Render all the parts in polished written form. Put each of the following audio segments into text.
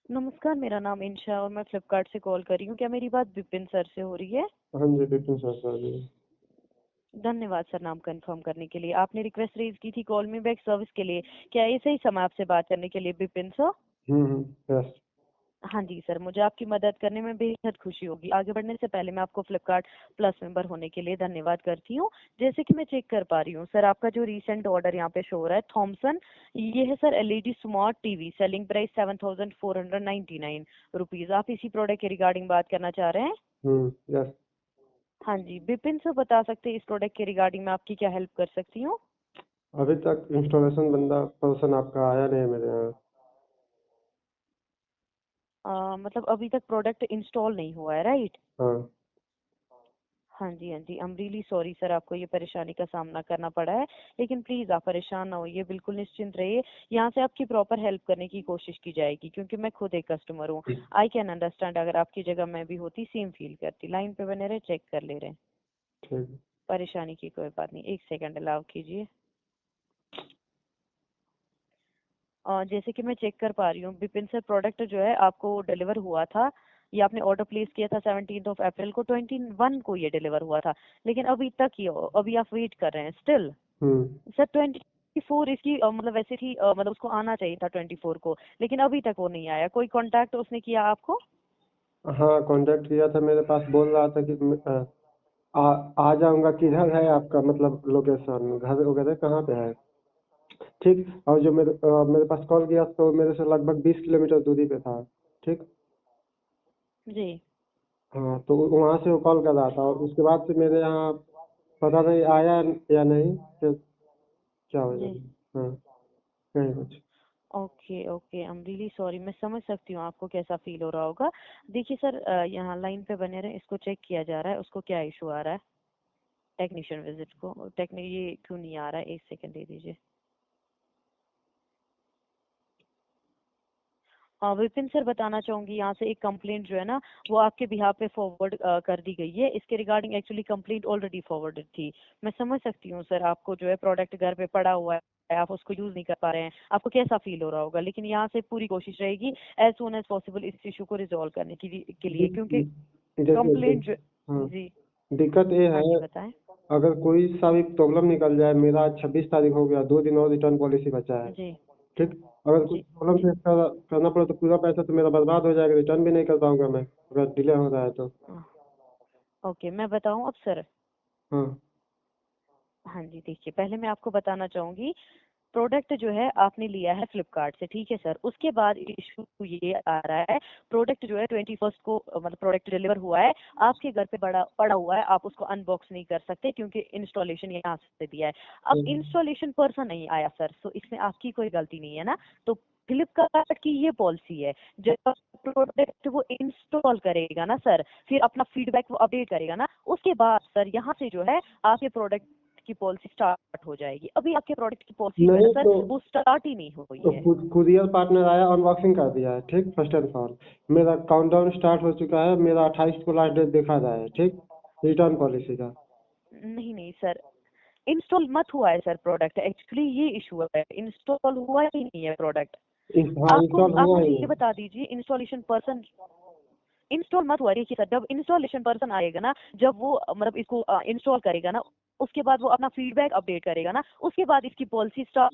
नमस्कार, मेरा नाम इंशा और मैं फ्लिपकार्ट से कॉल कर रही हूँ। क्या मेरी बात विपिन सर से हो रही है? हाँ जी, बिपिन सर से आ रही है। धन्यवाद सर नाम कंफर्म करने के लिए। आपने रिक्वेस्ट रेज की थी कॉल मी बैक सर्विस के लिए। क्या ये सही समय आपसे बात करने के लिए विपिन सर? यस। हाँ जी सर, मुझे आपकी मदद करने में बेहद खुशी होगी। आगे बढ़ने से पहले मैं आपको फ्लिपकार्ट प्लस मेंबर होने के लिए धन्यवाद करती हूँ। जैसे कि मैं चेक कर पा रही हूँ सर, आपका जो रीसेंट ऑर्डर यहाँ पे शो हो रहा है थॉमसन, ये है sir LED smart TV, selling price 7499 rupees. आप इसी प्रोडक्ट के रिगार्डिंग बात करना चाह रहे हैं? यस। हाँ जी, विपिन सर बता सकते हैं इस प्रोडक्ट के रिगार्डिंग में आपकी क्या हेल्प कर सकती हूँ? अभी तक इंस्टॉलेशन पर्सन आपका आया नहीं है मेरे यहाँ। मतलब अभी तक प्रोडक्ट इंस्टॉल नहीं हुआ है, राइट? हाँ। हाँ जी, हाँ जी। I am really sorry sir, आपको ये परेशानी का सामना करना पड़ा है, लेकिन प्लीज़ आप परेशान ना होइए, बिल्कुल निश्चिंत रहिए। यहाँ से आपकी प्रॉपर हेल्प करने की कोशिश की जाएगी, क्योंकि मैं खुद एक कस्टमर हूँ। आई कैन अंडरस्टैंड, अगर आपकी जगह मैं भी होती सेम फील करती। लाइन पे बने रहे, चेक कर ले रहे हैं। ठीक है। परेशानी की कोई बात नहीं, एक सेकंड अलाउ कीजिए। जैसे कि मैं चेक कर पा रही हूँ विपिन सर, प्रोडक्ट जो है आपको डिलीवर हुआ था। ये आपने ऑर्डर प्लेस किया था 17 को, 21 को ये डिलीवर हुआ था, लेकिन अभी तक ये अभी आप वेट कर रहे हैं स्टिल। हम्म। सर 24 इसकी मतलब वैसे थी, मतलब उसको आना चाहिए था 24 को, लेकिन अभी तक वो नहीं आया। कोई कांटेक्ट उसने किया आपको? हाँ, कांटेक्ट किया था, मेरे पास बोल रहा था कि आ जाऊंगा। किधर है आपका मतलब लोकेशन, घर वगैरह कहाँ पे है? ठीक। और जो मेरे पास कॉल किया तो मेरे से लगभग 20 किलोमीटर दूरी पे था। ठीक। जी। हाँ, तो वहाँ से वो कॉल कर रहा था और उसके बाद से मेरे यहाँ पता नहीं आया या नहीं, फिर क्या हो जी। जाएगा। हाँ, कहीं कुछ। Okay okay, I am really sorry. मैं समझ सकती हूँ आपको कैसा फील हो रहा होगा। देखिए सर, यहाँ लाइन पे बने रहे, इसको चेक किया जा रहा है उसको क्या इशू आ रहा है। टेक्नीशियन विजिट को ये क्यों नहीं आ रहा है, एक सेकंड दे दीजिए। विपिन सर बताना चाहूंगी, यहाँ से एक कंप्लेंट जो है ना वो आपके बिहाफ पे फॉरवर्ड कर दी गई है। इसके regarding actually complaint already forwarded थी। मैं समझ सकती हूँ सर, आपको जो है प्रोडक्ट घर पे पड़ा हुआ है, आप उसको यूज नहीं कर पा रहे हैं, आपको कैसा फील हो रहा होगा। लेकिन यहाँ से पूरी कोशिश रहेगी एज सुन एज पॉसिबल इस इशू को रिजॉल्व करने के लिए, क्योंकि देखिए। कंप्लेंट जो। हाँ, जी। दिक्कत ये हाँ है, जी बताएं। अगर कोई सा भी प्रॉब्लम निकल जाए, मेरा 26 तारीख हो गया, 2 दिन और रिटर्न पॉलिसी बचा है। जी। ठीक। अगर कुछ जी। प्रॉब्लम जी। फेस करना पड़े तो पूरा पैसा तो मेरा बर्बाद हो जाएगा, रिटर्न भी नहीं कर पाऊंगा मैं अगर डिले हो रहा है तो। ओके, मैं बताऊं अब सर? हाँ। हाँ जी, देखिए पहले मैं आपको बताना चाहूंगी, प्रोडक्ट जो है आपने लिया है फ्लिपकार्ट से, ठीक है सर। उसके बाद इशू ये आ रहा है, प्रोडक्ट जो है 21 को मतलब प्रोडक्ट डिलीवर हुआ है, आपके घर पे बड़ा पड़ा हुआ है, आप उसको अनबॉक्स नहीं कर सकते क्योंकि इंस्टॉलेशन यहाँ से दिया है। अब हम्म। इंस्टॉलेशन पर्सन नहीं आया सर, तो इसमें आपकी कोई गलती नहीं है ना। तो फ्लिपकार्ट की ये पॉलिसी है, जब प्रोडक्ट वो इंस्टॉल करेगा ना सर, फिर अपना फीडबैक वो अपडेट करेगा ना, उसके बाद सर यहाँ से जो है आपके प्रोडक्ट की पॉलिसी स्टार्ट हो जाएगी। अभी आपके प्रोडक्ट की पॉलिसी जो है ना नहीं सर, तो वो स्टार्ट ही नहीं हुई है। कुरियर पार्टनर आया, अनबॉक्सिंग कर दिया है। ठीक, फर्स्ट एंड फॉर मेरा काउंटडाउन स्टार्ट हो चुका है, मेरा 28 को लास्ट डेट देखा रहा है। ठीक, रिटर्न पॉलिसी का। नहीं नहीं सर, इंस्टॉल मत हुआ है सर प्रोडक्ट, एक्चुअली ये इशू है, इंस्टॉल हुआ ही नहीं है प्रोडक्ट। हाँ, आपको इंस्टॉल आप हुआ मुझे ही ये नहीं। बता दीजिए, इंस्टॉलेशन पर्सन इंस्टॉल मत हुआ। देखिए सर, जब इंस्टॉलेशन पर्सन आएगा ना, जब वो मतलब इसको इंस्टॉल करेगा ना, उसके बाद वो अपना फीडबैक अपडेट करेगा ना, उसके बाद इसकी पॉलिसी स्टार्ट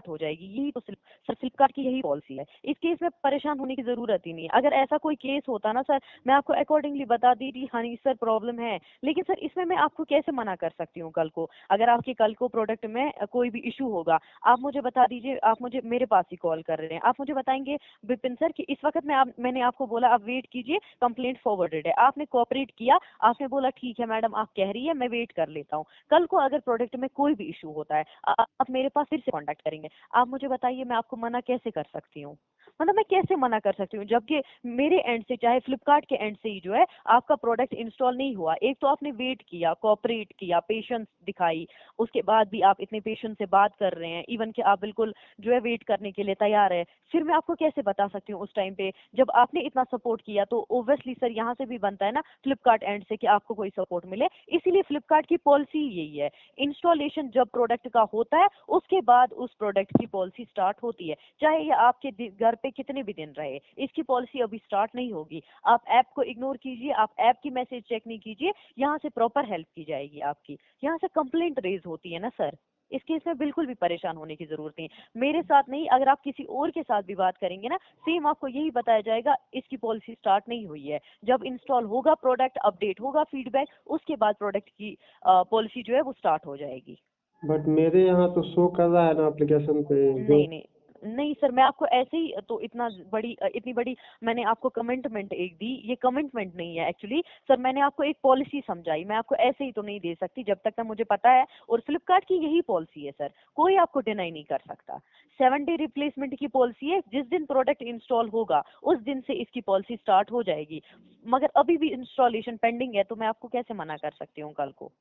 हो जाएगी। यही तो सर फ्लिपकार्ट की यही पॉलिसी है। इस केस में परेशान होने की जरूरत ही नहीं है। अगर ऐसा कोई केस होता ना सर, मैं आपको अकॉर्डिंगली बता दी थी, हाँ सर प्रॉब्लम है, लेकिन सर इसमें मैं आपको कैसे मना कर सकती हूँ कल को? अगर आपके कल को प्रोडक्ट में कोई भी इशू होगा, आप मुझे बता दीजिए, आप मुझे मेरे पास ही कॉल कर रहे हैं, आप मुझे बताएंगे विपिन सर कि इस वक्त मैंने आपको बोला आप वेट कीजिए, कंप्लेंट फॉरवर्डेड है, आपने कोऑपरेट किया, आपने बोला ठीक है मैडम आप कह रही है मैं वेट कर लेता हूँ। कल को अगर प्रोडक्ट में कोई भी इशू होता है, आप मेरे पास फिर से कॉन्टेक्ट करेंगे। आप मुझे बताइए मैं आपको मना कैसे कर सकती हूँ? मतलब मैं कैसे मना कर सकती हूँ, जबकि मेरे एंड से, चाहे फ्लिपकार्ट के एंड से ही जो है आपका प्रोडक्ट इंस्टॉल नहीं हुआ। एक तो आपने वेट किया, कोऑपरेट किया, पेशेंस दिखाई, उसके बाद भी आप इतने पेशेंस से बात कर रहे हैं, इवन कि आप बिल्कुल जो है वेट करने के लिए तैयार है। फिर मैं आपको कैसे बता सकती हूँ उस टाइम पे, जब आपने इतना सपोर्ट किया तो ओब्वियसली सर यहाँ से भी बनता है ना फ्लिपकार्ट एंड से कि आपको कोई सपोर्ट मिले। इसीलिए फ्लिपकार्ट की पॉलिसी यही है, इंस्टॉलेशन जब प्रोडक्ट का होता है उसके बाद उस प्रोडक्ट की पॉलिसी स्टार्ट होती है, चाहे ये आपके घर पे कितने भी दिन रहे, इसकी पॉलिसी अभी स्टार्ट नहीं होगी। आप ऐप को इग्नोर कीजिए, आप ऐप की मैसेज चेक नहीं कीजिए, यहाँ से प्रॉपर हेल्प की जाएगी आपकी। यहाँ से कंप्लेंट रेज होती है ना सर, इस केस में बिल्कुल भी परेशान होने की जरूरत नहीं। मेरे साथ नहीं, अगर आप किसी और के साथ भी बात करेंगे ना, सेम आपको यही बताया जाएगा, इसकी पॉलिसी स्टार्ट नहीं हुई है। जब इंस्टॉल होगा प्रोडक्ट, अपडेट होगा फीडबैक, उसके बाद प्रोडक्ट की पॉलिसी जो है वो स्टार्ट हो जाएगी। बट मेरे यहाँ तो शो कर रहा है ना एप्लीकेशन पे जो। नहीं नहीं नहीं सर, मैं आपको ऐसे ही तो इतनी बड़ी मैंने आपको कमिटमेंट एक दी, ये कमिटमेंट नहीं है एक्चुअली सर, मैंने आपको एक पॉलिसी समझाई, मैं आपको ऐसे ही तो नहीं दे सकती जब तक मुझे पता है। और फ्लिपकार्ट की यही पॉलिसी है सर, कोई आपको डिनाई नहीं कर सकता। 7 डे रिप्लेसमेंट की पॉलिसी है, जिस दिन प्रोडक्ट इंस्टॉल होगा उस दिन से इसकी पॉलिसी स्टार्ट हो जाएगी। मगर अभी भी इंस्टॉलेशन पेंडिंग है, तो मैं आपको कैसे मना कर सकती हूँ कल को?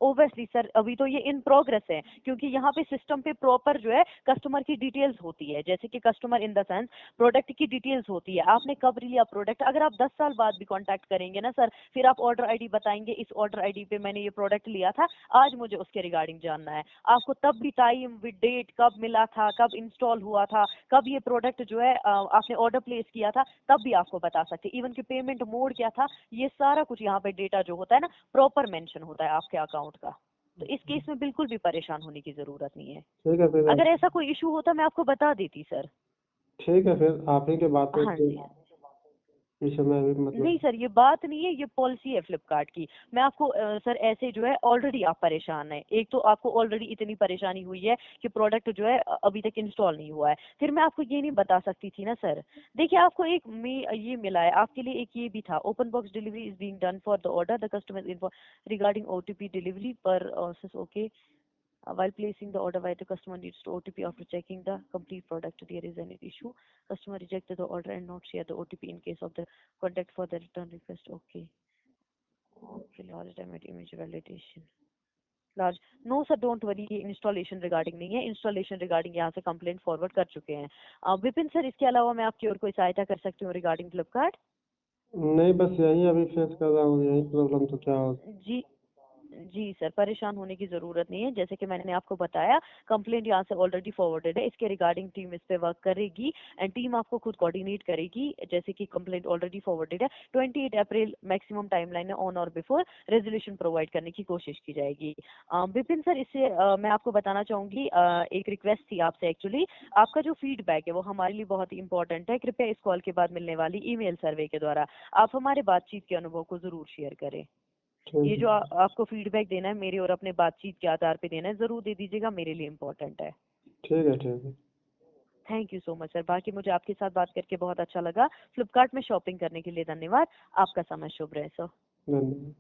ओबियसली सर, अभी तो ये इन प्रोग्रेस है, क्योंकि यहाँ पे सिस्टम पे प्रॉपर जो है कस्टमर की डिटेल्स होती है, जैसे कि customer in the sense product की डिटेल्स होती है, आपने कब लिया प्रोडक्ट। अगर आप 10 साल बाद भी कांटेक्ट करेंगे ना सर, फिर आप ऑर्डर आईडी बताएंगे, इस ऑर्डर आईडी पे मैंने ये प्रोडक्ट लिया था, आज मुझे उसके रिगार्डिंग जानना है। आपको तब भी टाइम विद डेट, कब मिला था, कब इंस्टॉल हुआ था, कब ये प्रोडक्ट जो है आपने ऑर्डर प्लेस किया था, तब भी आपको बता सकते। इवन कि पेमेंट मोड क्या था, ये सारा कुछ यहाँ पे डेटा जो होता है ना प्रॉपर मेंशन होता है आपके अकाउंट का। तो इस केस में बिल्कुल भी परेशान होने की जरूरत नहीं है। ठीक है फिर। अगर ऐसा कोई इशू होता मैं आपको बता देती सर। ठीक है फिर, आप ही के बातों हाँ से जी। इस समय भी मतलब। नहीं सर, ये बात नहीं है, ये पॉलिसी है फ्लिपकार्ट की। मैं आपको सर ऐसे जो है, ऑलरेडी आप परेशान है, एक तो आपको ऑलरेडी इतनी परेशानी हुई है कि प्रोडक्ट जो है अभी तक इंस्टॉल नहीं हुआ है, फिर मैं आपको ये नहीं बता सकती थी ना सर। देखिए आपको एक ये मिला है आपके लिए, एक ये भी था, open box delivery is being done for the order, the customer inform regarding OTP delivery पर okay. While placing the order, why the customer needs to OTP after checking the complete product. There is an issue. Customer rejected the order and not share the OTP in case of the contact for the return request. Okay. Okay. Large damage image validation. Large. No sir, don't worry. ये installation regarding नहीं है. Installation regarding यहाँ से complaint forward कर चुके हैं. Vipin sir, इसके अलावा मैं आपकी और कोई सहायता कर सकती हूँ regarding Flipkart? नहीं, बस यही अभी फेस कर रहा हूँ, यही प्रॉब्लम तो क्या हो। जी जी सर, परेशान होने की जरूरत नहीं है। जैसे कि मैंने आपको बताया, कंप्लेंट यहाँ से ऑलरेडी फॉरवर्डेड है, इसके रिगार्डिंग टीम इस पे वर्क करेगी एंड टीम आपको खुद कोऑर्डिनेट करेगी। जैसे कि कंप्लेंट ऑलरेडी फॉरवर्डेड है, 28 अप्रैल मैक्सिमम टाइमलाइन है, ऑन और बिफोर रेजोल्यूशन प्रोवाइड करने की कोशिश की जाएगी। विपिन सर, इससे मैं आपको बताना चाहूंगी, एक रिक्वेस्ट थी आपसे एक्चुअली। आपका जो फीडबैक है वो हमारे लिए बहुत ही इंपॉर्टेंट है। कृपया इस कॉल के बाद मिलने वाली ईमेल सर्वे के द्वारा आप हमारे बातचीत के अनुभव को जरूर शेयर करें। ये ठीक जो आपको फीडबैक देना है मेरे और अपने बातचीत के आधार पे देना है, जरूर दे दीजिएगा, मेरे लिए इम्पोर्टेंट है। ठीक है। ठीक है। Thank you so much sir. बाकी मुझे आपके साथ बात करके बहुत अच्छा लगा। फ्लिपकार्ट में शॉपिंग करने के लिए धन्यवाद। आपका समय शुभ रहे सर। धन्यवाद।